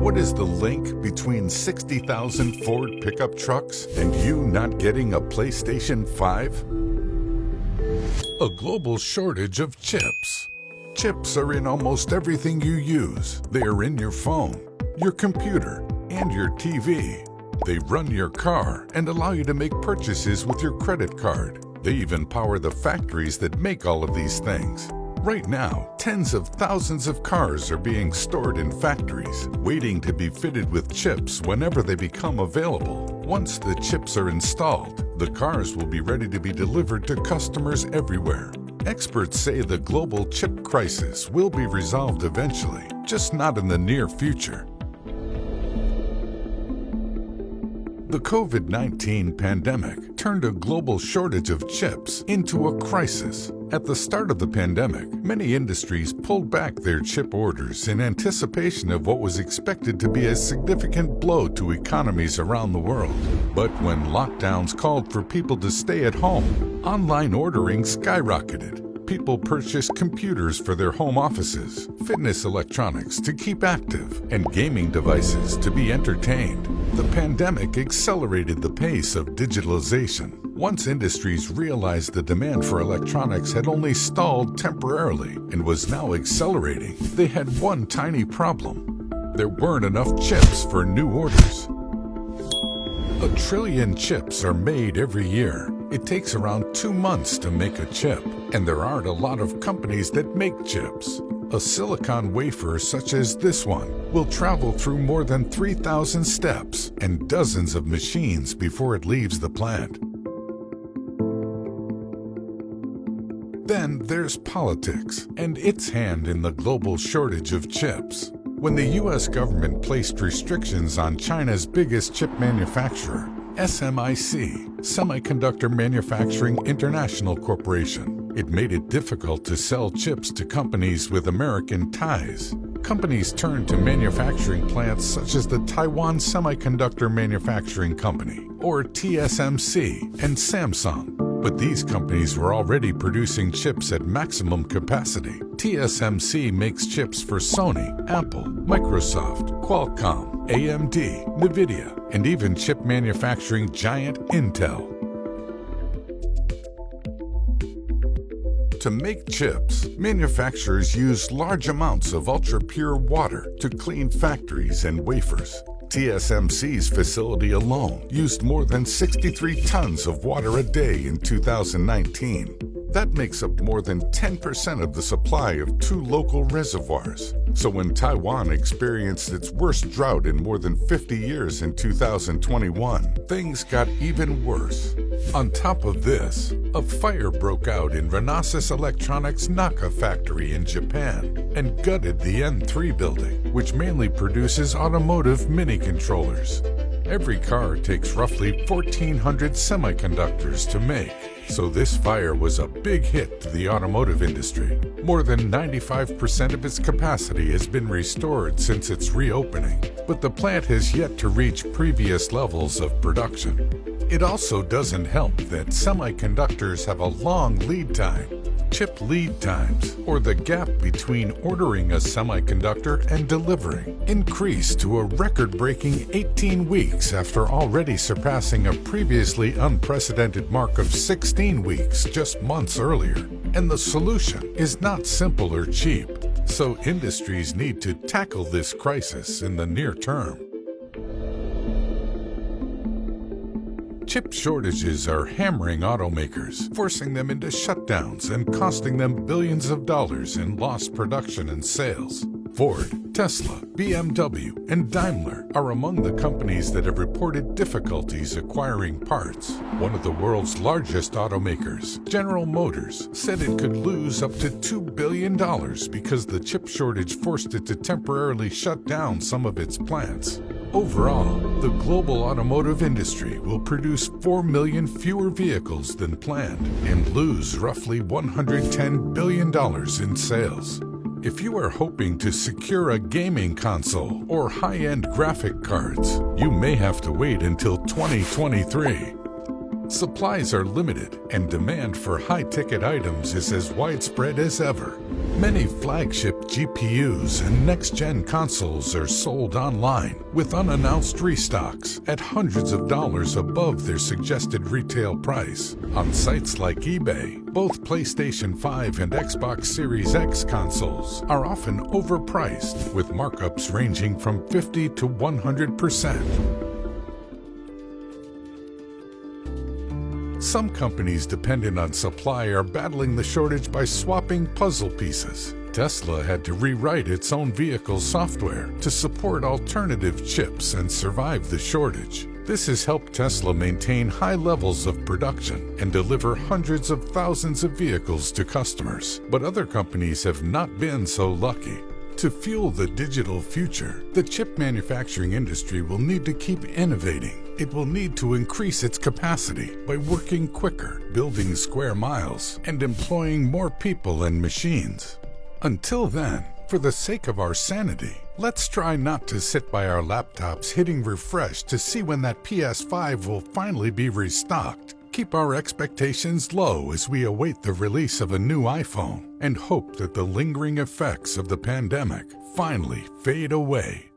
What is the link between 60,000 Ford pickup trucks and you not getting a PlayStation 5? A global shortage of chips. Chips are in almost everything you use. They are in your phone, your computer, and your TV. They run your car and allow you to make purchases with your credit card. They even power the factories that make all of these things. Right now, tens of thousands of cars are being stored in factories, waiting to be fitted with chips whenever they become available. Once the chips are installed, the cars will be ready to be delivered to customers everywhere. Experts say the global chip crisis will be resolved eventually, just not in the near future. The COVID-19 pandemic turned a global shortage of chips into a crisis. At the start of the pandemic, many industries pulled back their chip orders in anticipation of what was expected to be a significant blow to economies around the world. But when lockdowns called for people to stay at home, online ordering skyrocketed. People purchased computers for their home offices, fitness electronics to keep active, and gaming devices to be entertained. The pandemic accelerated the pace of digitalization. Once industries realized the demand for electronics had only stalled temporarily and was now accelerating, they had one tiny problem. There weren't enough chips for new orders. 1 trillion chips are made every year. It takes around 2 months to make a chip, and there aren't a lot of companies that make chips. A silicon wafer such as this one will travel through more than 3,000 steps and dozens of machines before it leaves the plant. Then there's politics and its hand in the global shortage of chips. When the U.S. government placed restrictions on China's biggest chip manufacturer, SMIC, Semiconductor Manufacturing International Corporation, it made it difficult to sell chips to companies with American ties. Companies turned to manufacturing plants such as the Taiwan Semiconductor Manufacturing Company, or TSMC, and Samsung. But these companies were already producing chips at maximum capacity. TSMC makes chips for Sony, Apple, Microsoft, Qualcomm, AMD, NVIDIA, and even chip manufacturing giant Intel. To make chips, manufacturers use large amounts of ultra-pure water to clean factories and wafers. TSMC's facility alone used more than 63 tons of water a day in 2019. That makes up more than 10% of the supply of 2 local reservoirs. So when Taiwan experienced its worst drought in more than 50 years in 2021, things got even worse. On top of this, a fire broke out in Renesas Electronics' Naka factory in Japan and gutted the N3 building, which mainly produces automotive mini-controllers. Every car takes roughly 1,400 semiconductors to make. So this fire was a big hit to the automotive industry. More than 95% of its capacity has been restored since its reopening, but the plant has yet to reach previous levels of production. It also doesn't help that semiconductors have a long lead time. Chip lead times, or the gap between ordering a semiconductor and delivering, increased to a record-breaking 18 weeks after already surpassing a previously unprecedented mark of 16 weeks just months earlier. And the solution is not simple or cheap, so industries need to tackle this crisis in the near term. Chip shortages are hammering automakers, forcing them into shutdowns and costing them billions of dollars in lost production and sales. Ford, Tesla, BMW, and Daimler are among the companies that have reported difficulties acquiring parts. One of the world's largest automakers, General Motors, said it could lose up to $2 billion because the chip shortage forced it to temporarily shut down some of its plants. Overall, the global automotive industry will produce 4 million fewer vehicles than planned and lose roughly $110 billion in sales. If you are hoping to secure a gaming console or high-end graphic cards, you may have to wait until 2023. Supplies are limited, and demand for high-ticket items is as widespread as ever. Many flagship GPUs and next-gen consoles are sold online with unannounced restocks at hundreds of dollars above their suggested retail price. On sites like eBay, both PlayStation 5 and Xbox Series X consoles are often overpriced, with markups ranging from 50 to 100%. Some companies dependent on supply are battling the shortage by swapping puzzle pieces. Tesla had to rewrite its own vehicle software to support alternative chips and survive the shortage. This has helped Tesla maintain high levels of production and deliver hundreds of thousands of vehicles to customers. But other companies have not been so lucky. To fuel the digital future, the chip manufacturing industry will need to keep innovating. It will need to increase its capacity by working quicker, building square miles, and employing more people and machines. Until then, for the sake of our sanity, let's try not to sit by our laptops hitting refresh to see when that PS5 will finally be restocked. Keep our expectations low as we await the release of a new iPhone and hope that the lingering effects of the pandemic finally fade away.